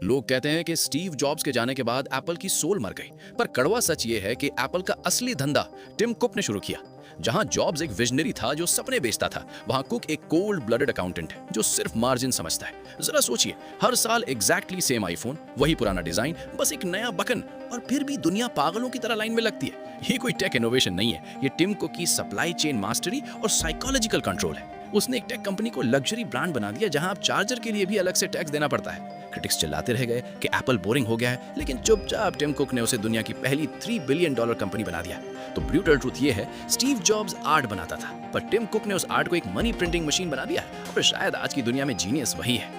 लोग कहते हैं कि स्टीव जॉब्स के जाने के बाद एप्पल की सोल मर गई, पर कड़वा सच ये है कि एप्पल का असली धंधा टिम कुक ने शुरू किया। जहां जॉब्स एक विजनरी था जो सपने बेचता था, वहां कुक एक कोल्ड ब्लडेड अकाउंटेंट है जो सिर्फ मार्जिन समझता है। जरा सोचिए, हर साल एग्जैक्टली सेम आईफोन, वही पुराना डिजाइन, बस एक नया बटन, और फिर भी दुनिया पागलों की तरह लाइन में लगती है। ये कोई टेक इनोवेशन नहीं है, ये टिम कुक की सप्लाई चेन मास्टरी और साइकोलॉजिकल कंट्रोल है। उसने एक टेक कंपनी को लग्जरी ब्रांड बना दिया जहां अब चार्जर के लिए भी अलग से टैक्स देना पड़ता है। क्रिटिक्स चिल्लाते रह गए कि एप्पल बोरिंग हो गया है, लेकिन चुपचाप टिम कुक ने उसे दुनिया की पहली $3 बिलियन कंपनी बना दिया। तो ब्रूटल ट्रूथ ये है, स्टीव जॉब्स आर्ट बनाता था, पर टिम कुक ने उस आर्ट को एक मनी प्रिंटिंग मशीन बना दिया, और शायद आज की दुनिया में जीनियस वही है।